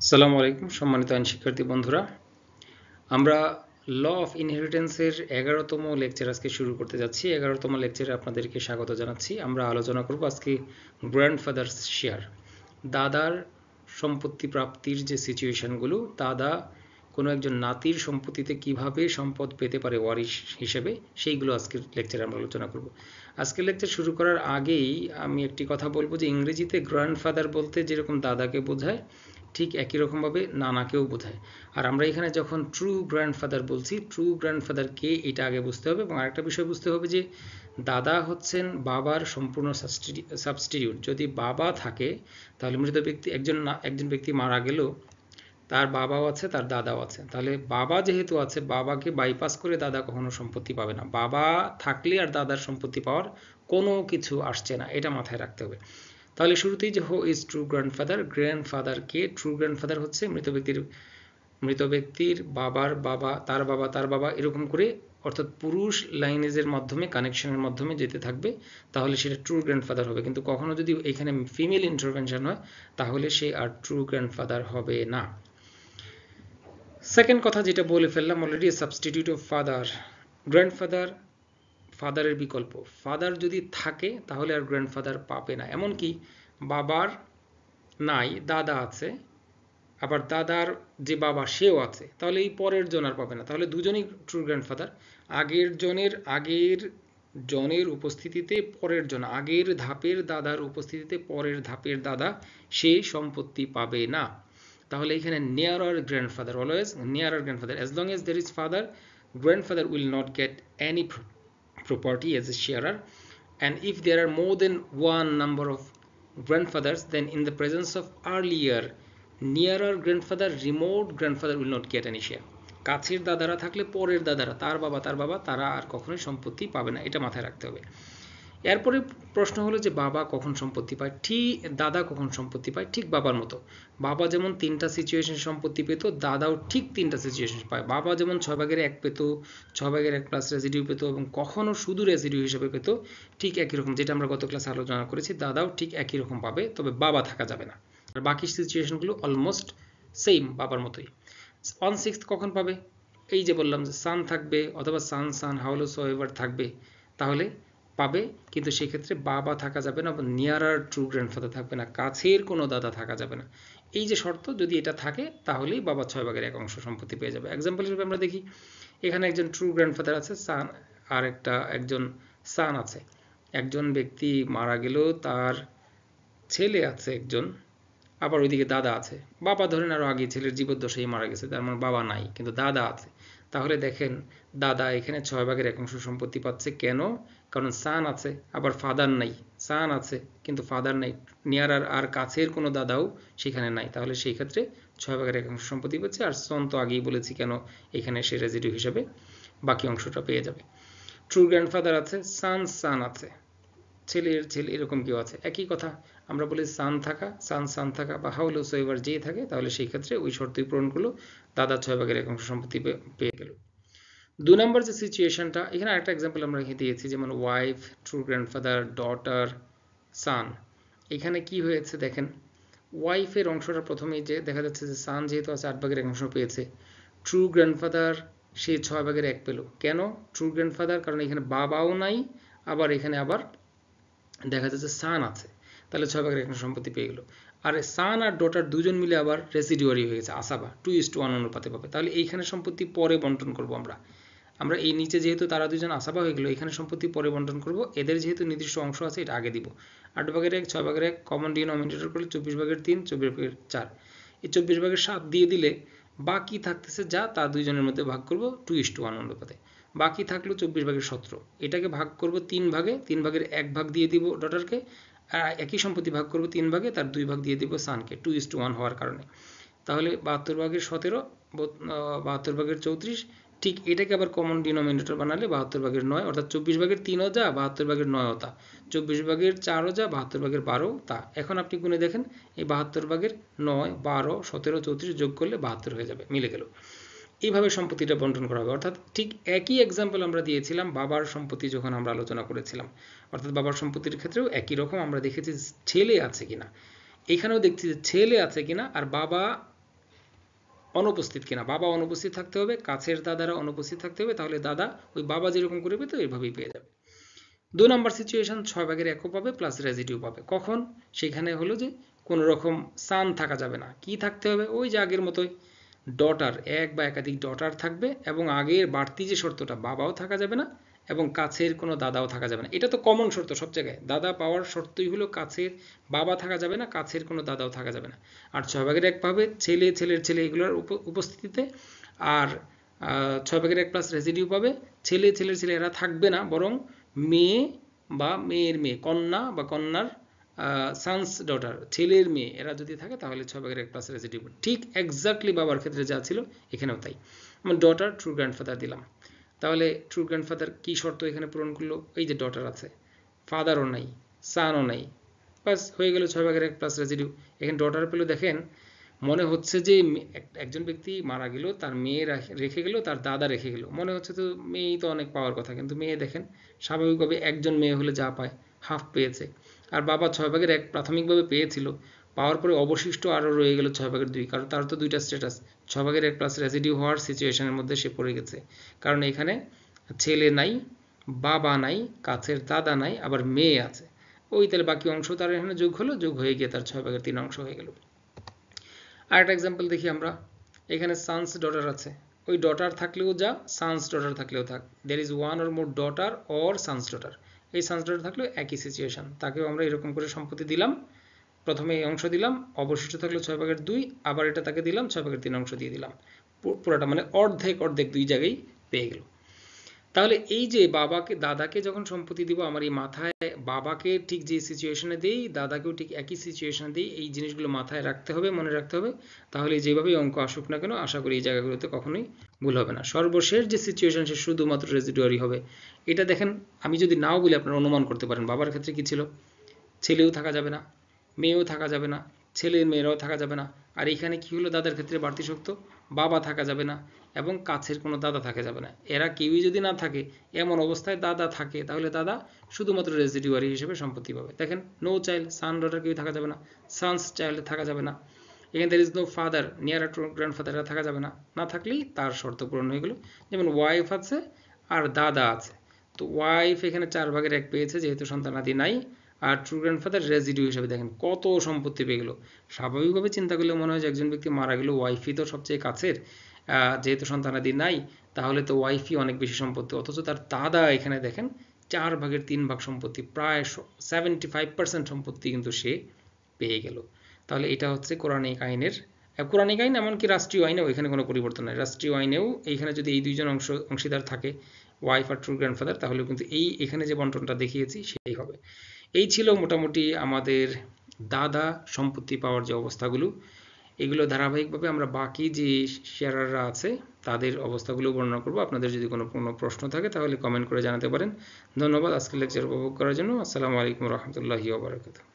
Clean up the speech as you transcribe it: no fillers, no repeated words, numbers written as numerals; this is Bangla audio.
আসসালামু আলাইকুম সম্মানিত আইন শিক্ষার্থী বন্ধুরা, আমরা ল অফ ইনহেরিটেন্সের 11তম লেকচার আজকে শুরু করতে যাচ্ছি। 11তম লেকচারে আপনাদেরকে স্বাগত জানাচ্ছি। আমরা আলোচনা করব আজকে গ্র্যান্ডফাদার্স শেয়ার, দাদার সম্পত্তি প্রাপ্তির যে সিচুয়েশনগুলো, দাদা কোনো একজন নাতির সম্পত্তিতে কিভাবে সম্পদ পেতে পারে ওয়ারিশ হিসেবে, সেইগুলো আজকের লেকচারে আমরা আলোচনা করব। আজকের লেকচার শুরু করার আগেই আমি একটি কথা বলবো যে ইংরেজিতে গ্র্যান্ডফাদার বলতে যেরকম দাদাকে বোঝায়, ঠিক একই রকমভাবে নানাকেও বোঝায়। আর আমরা এখানে যখন ট্রু গ্র্যান্ডফাদার বলছি, ট্রু গ্র্যান্ডফাদার কে এটা আগে বুঝতে হবে। এবং আরেকটা বিষয় বুঝতে হবে যে দাদা হচ্ছেন বাবার সম্পূর্ণ সাবস্টিটিউট। যদি বাবা থাকে তাহলে মৃত ব্যক্তি একজন ব্যক্তি মারা গেলেও তার বাবাও আছে, তার দাদাও আছে। তাহলে বাবা যেহেতু আছে, বাবাকে বাইপাস করে দাদা কখনো সম্পত্তি পাবে না। বাবা থাকলে আর দাদার সম্পত্তি পাওয়ার কোনো কিছু আসছে না, এটা মাথায় রাখতে হবে। তাহলে শুরুতেই যে who is true grandfather, grandfather K? True grandfather হচ্ছে মৃত ব্যক্তির বাবার বাবা, তার বাবা, তার বাবা, এরকম করে, অর্থাৎ পুরুষ লাইনেজের মাধ্যমে, কানেকশনের মাধ্যমে যেতে থাকবে, তাহলে সেটা ট্রু গ্র্যান্ডফাদার হবে। কিন্তু কখনো যদি এখানে ফিমেল ইন্টারভেনশন হয় তাহলে সে আর ট্রু গ্র্যান্ডফাদার হবে না। সেকেন্ড কথা যেটা বলে ফেললাম already, substitute of father. Grandfather ফাদারের বিকল্প। ফাদার যদি থাকে তাহলে আর গ্র্যান্ডফাদার পাবে না। এমনকি বাবার নাই, দাদা আছে, আবার দাদার যে বাবা সেও আছে, তাহলে এই পরের জন আর পাবে না। তাহলে দুজনই ট্রু গ্র্যান্ডফাদার। আগের জনের উপস্থিতিতে পরের জন, আগের ধাপের দাদার উপস্থিতিতে পরের ধাপের দাদা সেই সম্পত্তি পাবে না। তাহলে এখানে nearer grandfather, always nearer grandfather, as long as there is father, grandfather will not get any property as a sharer. And if there are more than one number of grandfathers, then in the presence of earlier nearer grandfather, remote grandfather will not get any share. কাছের দাদারা থাকলে পরের দাদারা, তার বাবা, তারা আর কখনোই সম্পত্তি পাবে না, এটা মাথায় রাখতে হবে। এরপরে প্রশ্ন হলো যে বাবা কখন সম্পত্তি পায়? ঠিক দাদা কখন সম্পত্তি পায়? ঠিক বাবার মতো। বাবা যেমন 3টা সিচুয়েশন সম্পত্তি পেত, দাদাও ঠিক 3টা সিচুয়েশন পায়। বাবা যেমন 6/1 পেত, 6/1 প্লাস রেসিডিউ পেত, এবং কখনো শুধু রেসিডিউ হিসেবে পেত, ঠিক একই রকম, যেটা আমরা গত ক্লাসে আলোচনা করেছি, দাদাও ঠিক একই রকম পাবে, তবে বাবা থাকা যাবে না। আর বাকি সিচুয়েশনগুলো অলমোস্ট সেম, বাবার মতোই। 1/6 কখন পাবে? এই যে বললাম যে সান থাকবে, অথবা সান হাউলো সোয়েভার থাকবে, তাহলে পাবে। কিন্তু সেক্ষেত্রে বাবা থাকা যাবে না, বা নিয়ারার ট্রু গ্র্যান্ডফাদার থাকবে না, কাছের কোনো দাদা থাকা যাবে না। এই যে শর্ত, যদি এটা থাকে তাহলেই বাবা 6/1 অংশ সম্পত্তি পেয়ে যাবে। এক্সাম্পল হিসেবে আমরা দেখি, এখানে একজন ট্রু গ্র্যান্ডফাদার আছে, সান, আর একজন সান আছে। একজন ব্যক্তি মারা গেলেও তার ছেলে আছে একজন, আবার ওইদিকে দাদা আছে। বাবা ধরেন আরো আগে ছেলের জীবদ্দশায় মারা গেছে, তার মানে বাবা নাই, কিন্তু দাদা আছে। তাহলে দেখেন দাদা এখানে 6/1 অংশ সম্পত্তি পাচ্ছে। কেন? কারণ সান আছে, আবার ফাদার নাই। সান আছে কিন্তু ফাদার নাই, নিয়ার আর কাছের কোনো দাদাও সেখানে নাই, তাহলে সেই ক্ষেত্রে 6/1 অংশ সম্পত্তি পাচ্ছে। আর সন তো আগেই বলেছি কেন, এখানে সে রেজিডিউ হিসাবে বাকি অংশটা পেয়ে যাবে। ট্রু গ্র্যান্ডফাদার আছে, সান আছে, ছেলের ছেলে, এরকম কেউ আছে, একই কথা। আমরা বলি সান থাকা বা হাউলো সোয়েভার যেই থাকে, তাহলে সেই ক্ষেত্রে ওই শর্তই পূরণ করলো, দাদা 6/1 অংশ সম্পত্তি পেয়ে গেল। 2 নম্বর যে সিচুয়েশনটা, এখানে আরেকটা এক্সাম্পল আমরা দিয়েছি, যেমন ওয়াইফ, ট্রু গ্র্যান্ডফাদার, ডটার, সান। এখানে কি হয়েছে দেখেন, ওয়াইফের অংশটা প্রথমেই যে দেখা যাচ্ছে যে সান যেহেতু আছে 8/1 অংশ পেয়েছে, ট্রু গ্র্যান্ডফাদার সে 6/1 পেল। কেন ট্রু গ্র্যান্ডফাদার? কারণ এখানে বাবাও নাই, আবার এখানে আবার দেখা যাচ্ছে সান আছে, তাহলে 6/1 সম্পত্তি পেয়ে গেল। আর সান আর ডটার দুজন মিলে আবার রেসিডিউয়ারি হয়ে গেছে, আসাবা 2:1 অনুপাতে পাবে। তাহলে এইখানে সম্পত্তি পরে বন্টন করব আমরা এই নিচে যেহেতু তারা দুজন আসাবা হয়ে গেল, এখানে সম্পত্তি পরে বন্টন করব। এদের যেহেতু নির্দিষ্ট অংশ আছে, এটা আগে দিব। 8/1 6/1 কমন ডিনোমিনেটর করলে 24/3, 24/4, এই 24/7 দিয়ে দিলে বাকি থাকতেছে যা, তা দুইজনের মধ্যে ভাগ করব 2:1 অনুপাতে। বাকি থাকলো 24/17, এটাকে ভাগ করব 3 ভাগে, 3 ভাগের 1 ভাগ দিয়ে দিব ডটারকে, আর একই সম্পত্তি ভাগ করব 3 ভাগে, তার 2 ভাগ দিয়ে দিব সানকে, 2:1 হওয়ার কারণে। তাহলে 72/17, 72/34, ঠিক এটাকে আবার কমন ডিনোমিনেটর বানালে 72/9, অর্থাৎ 24/3ও যা, 72/9ও তা, 24/4ও যা, 72/12ও তা। এখন আপনি গুণে দেখেন, এই 72/9, 12, 17, 34 যোগ করলে 72 হয়ে যাবে, মিলে গেল। এইভাবে সম্পত্তিটা বন্টন করা হবে। অর্থাৎ ঠিক একই এক্সাম্পল আমরা দিয়েছিলাম বাবার সম্পত্তি যখন আমরা আলোচনা করেছিলাম, অর্থাৎ বাবার সম্পত্তির ক্ষেত্রেও একই রকম আমরা দেখেছি ছেলে আছে কিনা, এখানেও দেখছি যে ছেলে আছে কিনা, আর বাবা অনুপস্থিত কিনা, বাবা অনুপস্থিত থাকতে হবে, কাছের দাদারা অনুপস্থিত থাকতে হবে, তাহলে দাদা ওই বাবা যেরকম করে পেতো এভাবেই পেয়ে যাবে। 2 নম্বর সিচুয়েশন 6/1 পাবে প্লাস রেজিডিউ পাবে। কখন? সেখানে হলো যে কোনো রকম সান থাকা যাবে না, কি থাকতে হবে? ওই যে আগের মতোই ডটার, এক বা একাধিক ডটার থাকবে, এবং আগের বাড়তি যে শর্তটা বাবাও থাকা যাবে না এবং কাছের কোনো দাদাও থাকা যাবে না। এটা তো কমন শর্ত সব জায়গায়, দাদা পাওয়ার শর্তই হলো কাছের বাবা থাকা যাবে না, কাছের কোনো দাদাও থাকা যাবে না। আর 6/1 পাবে ছেলে, ছেলের ছেলে এগুলোর উপস্থিতিতে, আর 6/1 প্লাস রেজিডিউ পাবে ছেলে, ছেলের ছেলে এরা থাকবে না, বরং মেয়ে বা মেয়ের মেয়ে, কন্যা বা কন্যার সানস ডটার, ছেলের মেয়ে এরা যদি থাকে তাহলে 6/1 প্লাস রেজিডিউ। ঠিক এক্স্যাক্টলি বাবার ক্ষেত্রে যা ছিল এখানেও তাই। আমি ডটার ট্রু গ্র্যান্ডফাদার দিলাম, তাহলে ট্রু গ্র্যান্ডফাদার কি শর্ত এখানে পূরণ করলো? এই যে ডটার আছে, ফাদারও নাই, সানও নাই, বাস হয়ে গেল 6/1 প্লাস রেজিডিউ। এখানে ডটার পেলো, দেখেন মনে হচ্ছে যে একজন ব্যক্তি মারা গেল, তার মেয়ে রেখে গেল, তার দাদা রেখে গেল, মনে হচ্ছে তো মেয়েই তো অনেক পাওয়ার কথা, কিন্তু মেয়ে দেখেন স্বাভাবিকভাবে একজন মেয়ে হলে যা পায় হাফ পেয়েছে। আর বাবা 6/1 প্রাথমিকভাবে পেয়েছিল, পাওয়ার পরে অবশিষ্ট আরও রয়ে গেল 6/2, কারণ তার তো দুইটা স্ট্যাটাস, 6/1 প্লাস রেজিডিউ হওয়ার সিচুয়েশনের মধ্যে সে পড়ে গেছে, কারণ এখানে ছেলে নাই, বাবা নাই, কাছের দাদা নাই, আবার মেয়ে আছে। ওই তাহলে বাকি অংশ তার এখানে যোগ হলো, যোগ হয়ে গিয়ে তার 6/3 অংশ হয়ে গেল। আরেকটা এক্সাম্পল দেখি আমরা, এখানে সানস ডটার আছে, ওই ডটার থাকলেও যা, সানস ডটার থাকলেও থাক, there is one or more daughter or sons daughter, এই সানস ডটার থাকলেও একই সিচুয়েশন, তাকেও আমরা এরকম করে সম্পত্তি দিলাম, প্রথমে এই অংশ দিলাম, অবশিষ্ট থাকলো 6/2, আবার এটা তাকে দিলাম 6/3 অংশ দিয়ে দিলাম, পুরোটা মানে অর্ধেক অর্ধেক দুই জায়গায় পেয়ে গেল। তাহলে এই যে বাবাকে দাদাকে যখন সম্পত্তি দিব, আমার এই মাথায় বাবাকে ঠিক যে সিচুয়েশনে দেই, দাদাকেও ঠিক একই সিচুয়েশনে দিই, এই জিনিসগুলো মাথায় রাখতে হবে, মনে রাখতে হবে, তাহলে যেভাবেই অঙ্ক আসুক না কেন আশা করি এই জায়গাগুলোতে কখনোই ভুল হবে না। সর্বশেষ যে সিচুয়েশন সে শুধুমাত্র রেজিডুয়ারি হবে। এটা দেখেন, আমি যদি নাও বলি আপনারা অনুমান করতে পারেন বাবার ক্ষেত্রে কি ছিল, ছেলেও থাকা যাবে না, মেয়েও থাকা যাবে না, ছেলের মেয়েরাও থাকা যাবে না, আর এখানে কি হলো দাদার ক্ষেত্রে বাড়তি শর্ত, বাবা থাকা যাবে না এবং কাছের কোনো দাদা থাকা যাবে না, এরা কেউই যদি না থাকে, এমন অবস্থায় দাদা থাকে, তাহলে দাদা শুধুমাত্র রেজিডুয়ারি হিসেবে সম্পত্তি পাবে। দেখেন নো চাইল্ড, সান ডটার কেউ থাকা যাবে না, সানস চাইল্ড থাকা যাবে না, এখানে there is no father, near grandfather এরা থাকা যাবে না, না থাকলেই তার শর্ত পূরণ হয়ে গেল। যেমন ওয়াইফ আছে আর দাদা আছে, তো ওয়াইফ এখানে 4/1 পেয়েছে যেহেতু সন্তানাদি নাই, আর ট্রু গ্র্যান্ডফাদার রেজিডিউ হিসেবে দেখেন কত সম্পত্তি পেয়ে গেল। স্বাভাবিকভাবে চিন্তা করলে মনে হয় যে একজন ব্যক্তি মারা গেল, ওয়াইফই তো সবচেয়ে কাছের, যেহেতু সন্তানাদি নাই তাহলে তো ওয়াইফই অনেক বেশি সম্পত্তি, অথচ তার দাদা এখানে দেখেন 4/3 সম্পত্তি, প্রায় 75% সম্পত্তি কিন্তু সে পেয়ে গেল। তাহলে এটা হচ্ছে কোরআনিক আইনের, কোরআনিক আইন এমনকি রাষ্ট্রীয় আইনেও এখানে কোনো পরিবর্তন নাই, রাষ্ট্রীয় আইনেও এইখানে যদি এই দুইজন অংশীদার থাকে ওয়াইফ আর ট্রু গ্র্যান্ডফাদার, তাহলে কিন্তু এই এখানে যে বন্টনটা দেখিয়েছি সেই হবে। এই ছিল মোটামুটি আমাদের দাদা সম্পত্তি পাওয়ার যে অবস্থাগুলো, এগুলো ধারাবাহিকভাবে আমরা বাকি যে শেয়ারাররা আছে তাদের অবস্থাগুলো বর্ণনা করব। আপনাদের যদি কোনো প্রশ্ন থাকে তাহলে কমেন্ট করে জানাতে পারেন। ধন্যবাদ আজকের লেকচার উপভোগ করার জন্য। আসসালামু আলাইকুম রহমতুল্লাহি ওয়া বারাকাতুহু।